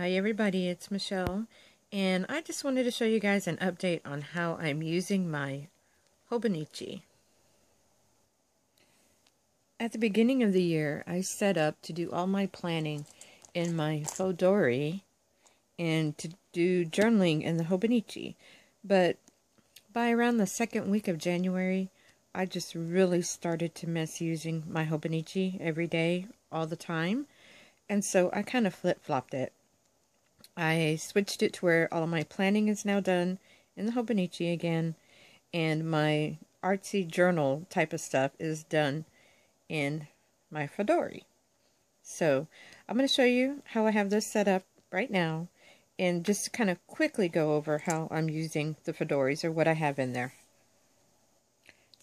Hi everybody, it's Michelle, and I just wanted to show you guys an update on how I'm using my Hobonichi. At the beginning of the year, I set up to do all my planning in my Fauxdori and to do journaling in the Hobonichi. But by around the second week of January, I just really started to miss using my Hobonichi every day, all the time. And so I kind of flip-flopped it. I switched it to where all of my planning is now done in the Hobonichi again, and my artsy journal type of stuff is done in my Fauxdori. So I'm going to show you how I have this set up right now, and just kind of quickly go over how I'm using the Fauxdoris or what I have in there.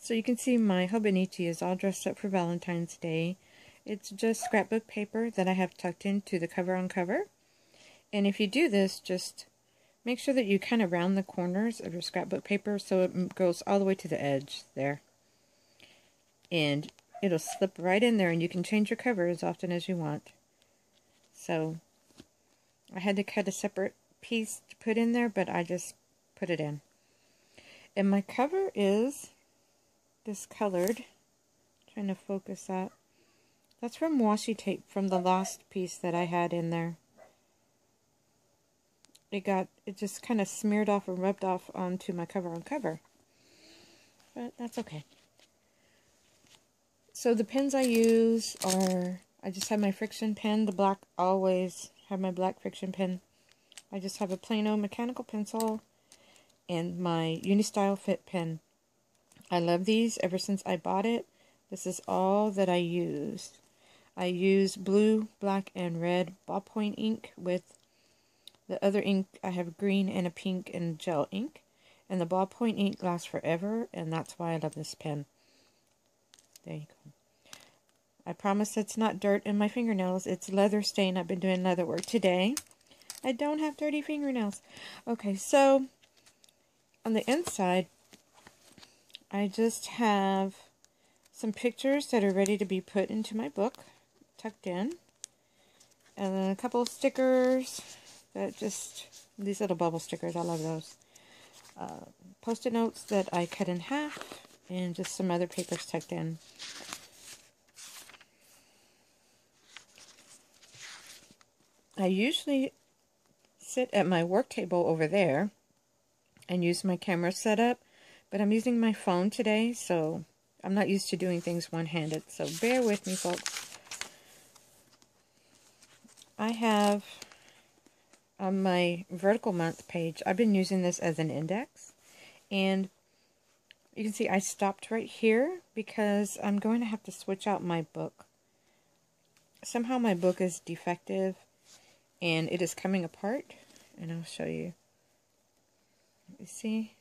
So you can see my Hobonichi is all dressed up for Valentine's Day. It's just scrapbook paper that I have tucked into the cover on cover. And if you do this, just make sure that you kind of round the corners of your scrapbook paper so it goes all the way to the edge there. And it'll slip right in there, and you can change your cover as often as you want. So I had to cut a separate piece to put in there, but I just put it in. And my cover is discolored. Trying to focus that. That's from washi tape from the last piece that I had in there. It just kind of smeared off and rubbed off onto my cover on cover. But that's okay. So the pens I use are, I just have my friction pen, the black, always have my black friction pen. I just have a plain old mechanical pencil and my Unistyle Fit pen. I love these ever since I bought it. This is all that I used. I use blue, black, and red ballpoint ink with the other ink. I have green and a pink and gel ink. And the ballpoint ink lasts forever, and that's why I love this pen. There you go. I promise it's not dirt in my fingernails. It's leather stain. I've been doing leather work today. I don't have dirty fingernails. Okay, so on the inside, I just have some pictures that are ready to be put into my book, tucked in. And then a couple of stickers. These little bubble stickers, I love those. Post-it notes that I cut in half, and just some other papers tucked in. I usually sit at my work table over there and use my camera setup, but I'm using my phone today, so I'm not used to doing things one-handed, so bear with me, folks. I have on my vertical month page, I've been using this as an index, and you can see I stopped right here because I'm going to have to switch out my book. Somehow my book is defective and it is coming apart, and I'll show you. You see?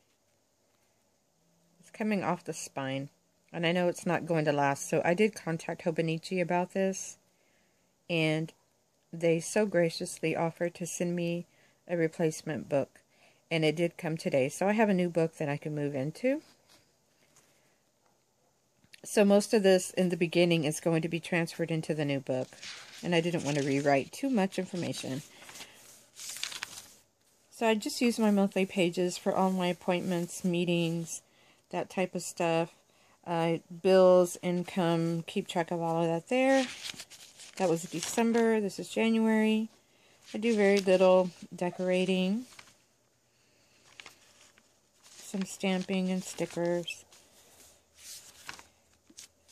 It's coming off the spine, and I know it's not going to last, so I did contact Hobonichi about this, and they so graciously offered to send me a replacement book, and it did come today. So I have a new book that I can move into. So most of this in the beginning is going to be transferred into the new book, and I didn't want to rewrite too much information. So I just use my monthly pages for all my appointments, meetings, that type of stuff. Bills, income, keep track of all of that there. That was December. This is January. I do very little decorating. Some stamping and stickers.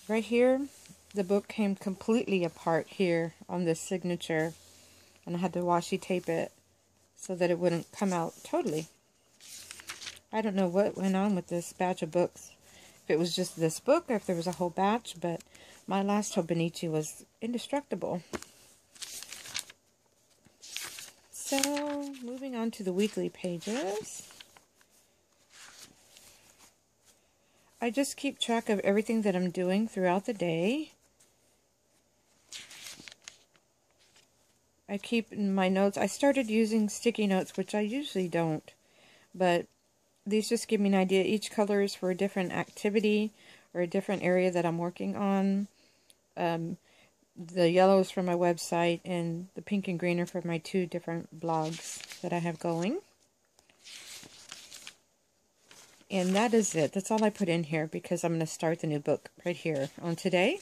Right here, the book came completely apart here on this signature. And I had to washi tape it so that it wouldn't come out totally. I don't know what went on with this batch of books. If it was just this book or if there was a whole batch, but my last Hobonichi was indestructible. So, moving on to the weekly pages. I just keep track of everything that I'm doing throughout the day. I keep in my notes. I started using sticky notes, which I usually don't, but these just give me an idea. Each color is for a different activity or a different area that I'm working on. The yellow is for my website, and the pink and green are for my 2 different blogs that I have going. And that is it. That's all I put in here because I'm going to start the new book right here on today.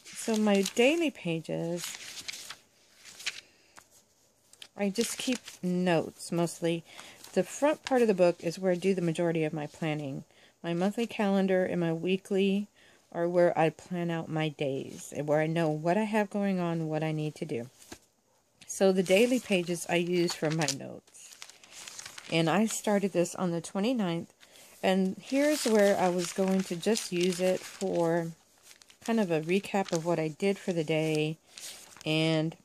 So my daily pages, I just keep notes mostly. The front part of the book is where I do the majority of my planning. My monthly calendar and my weekly are where I plan out my days and where I know what I have going on, what I need to do. So the daily pages I use for my notes. And I started this on the 29th. And here's where I was going to just use it for kind of a recap of what I did for the day and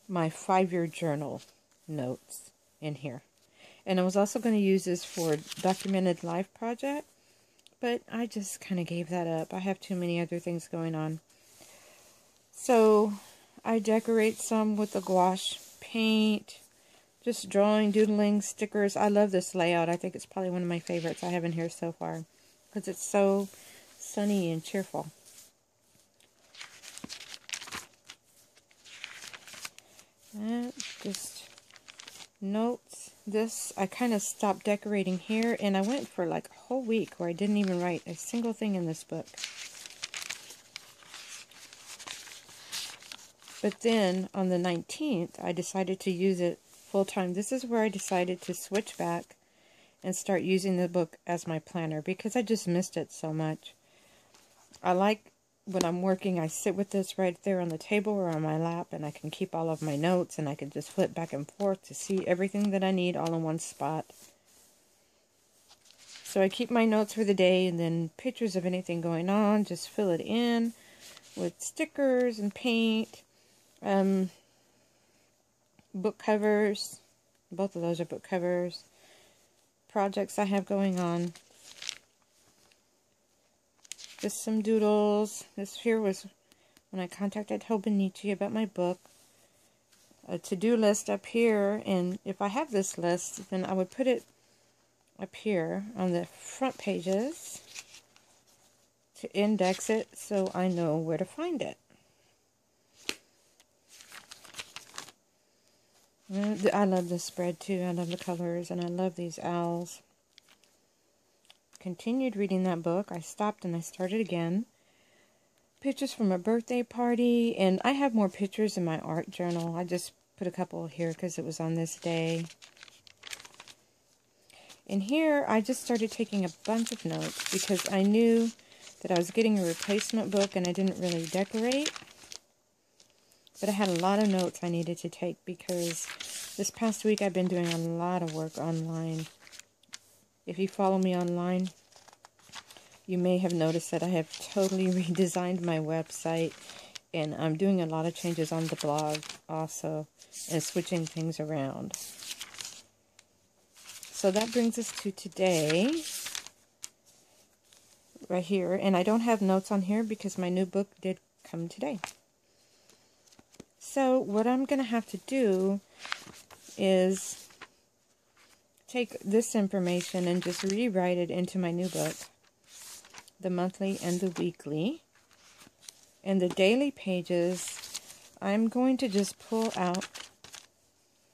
my 5-year journal notes in here. And I was also going to use this for documented life project, but I just kind of gave that up. I have too many other things going on. So I decorate some with the gouache paint, just drawing, doodling, stickers. I love this layout. I think it's probably one of my favorites I have in here so far because it's so sunny and cheerful. Just notes. This, I kind of stopped decorating here, and I went for like a whole week where I didn't even write a single thing in this book. But then on the 19th, I decided to use it full time. This is where I decided to switch back and start using the book as my planner because I just missed it so much. I like when I'm working, I sit with this right there on the table or on my lap, and I can keep all of my notes, and I can just flip back and forth to see everything that I need all in one spot. So I keep my notes for the day, and then pictures of anything going on, just fill it in with stickers and paint. Book covers, both of those are book covers. Projects I have going on. Just some doodles. This here was when I contacted Hobonichi about my book. A to-do list up here, and if I have this list, then I would put it up here on the front pages to index it so I know where to find it. I love this spread too. I love the colors, and I love these owls. Continued reading that book. I stopped and I started again. Pictures from a birthday party, and I have more pictures in my art journal. I just put a couple here because it was on this day. In here, I just started taking a bunch of notes because I knew that I was getting a replacement book and I didn't really decorate. But I had a lot of notes I needed to take because this past week I've been doing a lot of work online. If you follow me online, you may have noticed that I have totally redesigned my website, and I'm doing a lot of changes on the blog also, and switching things around. So that brings us to today, right here, and I don't have notes on here because my new book did come today. So what I'm going to have to do is take this information and just rewrite it into my new book, the monthly and the weekly. And the daily pages, I'm going to just pull out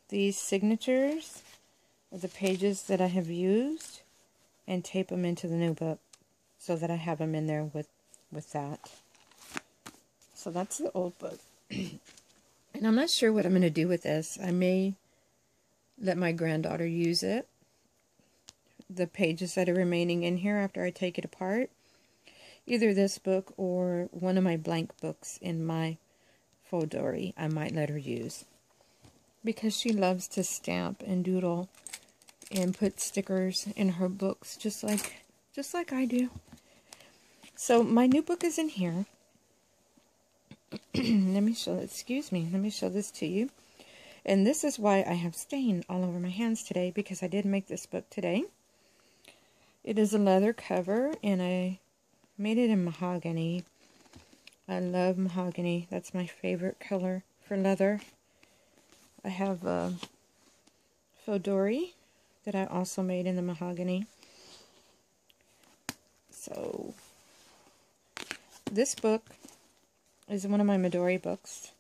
these signatures of the pages that I have used and tape them into the new book so that I have them in there with that. So that's the old book. And I'm not sure what I'm going to do with this. I may let my granddaughter use it. The pages that are remaining in here after I take it apart. Either this book or one of my blank books in my Fauxdori I might let her use. Because she loves to stamp and doodle and put stickers in her books just like I do. So my new book is in here. Let me show this to you. And this is why I have stain all over my hands today, because I did make this book today. It is a leather cover, and I made it in mahogany. I love mahogany. That's my favorite color for leather. I have a Fauxdori that I also made in the mahogany. So this book is one of my Midori books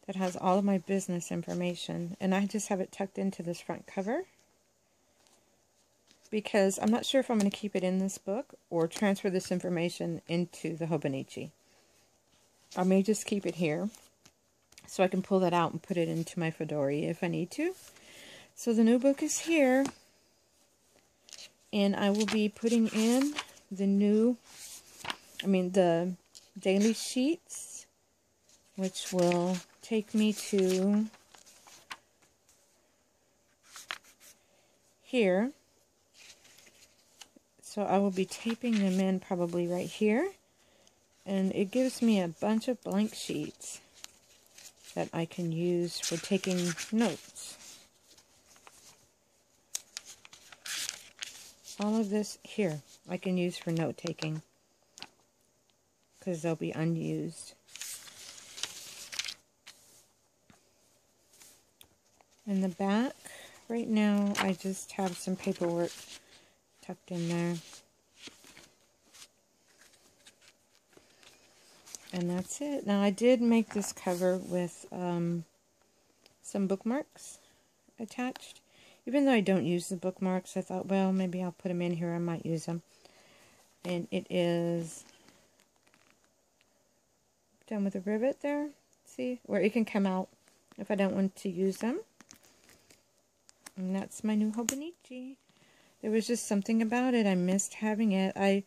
that has all of my business information, and I just have it tucked into this front cover because I'm not sure if I'm going to keep it in this book or transfer this information into the Hobonichi. I may just keep it here so I can pull that out and put it into my Fauxdori if I need to. So the new book is here, and I will be putting in the daily sheets, which will take me to here. So I will be taping them in probably right here. And it gives me a bunch of blank sheets that I can use for taking notes. All of this here I can use for note taking because they'll be unused. In the back, right now, I just have some paperwork tucked in there. And that's it. Now, I did make this cover with some bookmarks attached. Even though I don't use the bookmarks, I thought, well, maybe I'll put them in here. I might use them. And it is done with a rivet there. See? Where it can come out if I don't want to use them. And that's my new Hobonichi. There was just something about it. I missed having it. I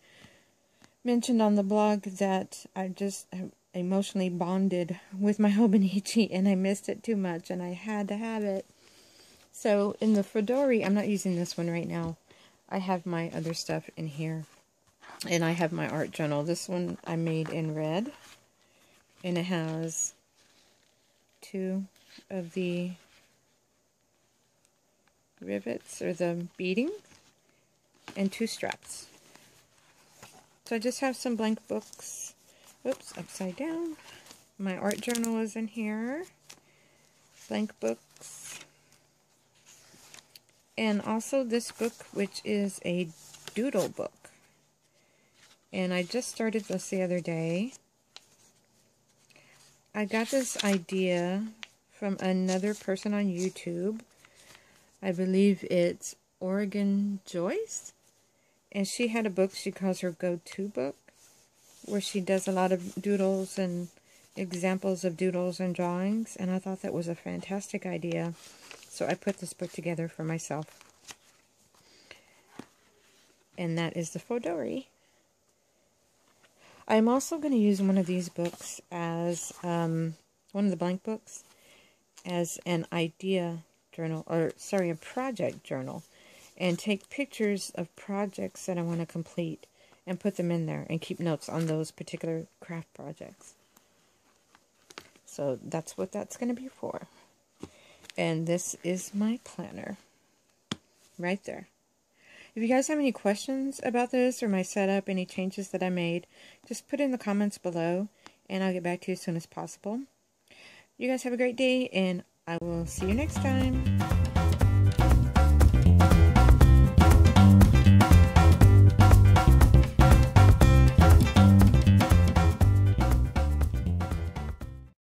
mentioned on the blog that I just emotionally bonded with my Hobonichi and I missed it too much and I had to have it. So in the Fauxdori, I'm not using this one right now. I have my other stuff in here. And I have my art journal. This one I made in red. And it has 2 of the rivets or the beading and 2 straps. So I just have some blank books. Oops, upside down. My art journal is in here. Blank books. And also this book, which is a doodle book. And I just started this the other day. I got this idea from another person on YouTube. I believe it's Oregon Joyce. And she had a book she calls her go-to book, where she does a lot of doodles and examples of doodles and drawings. And I thought that was a fantastic idea. So I put this book together for myself. And that is the Fauxdori. I'm also going to use one of these books as, one of the blank books, as an idea journal, or sorry, a project journal, and take pictures of projects that I want to complete and put them in there and keep notes on those particular craft projects. So that's what that's going to be for. And this is my planner right there. If you guys have any questions about this or my setup, any changes that I made, just put it in the comments below and I'll get back to you as soon as possible. You guys have a great day and I will see you next time.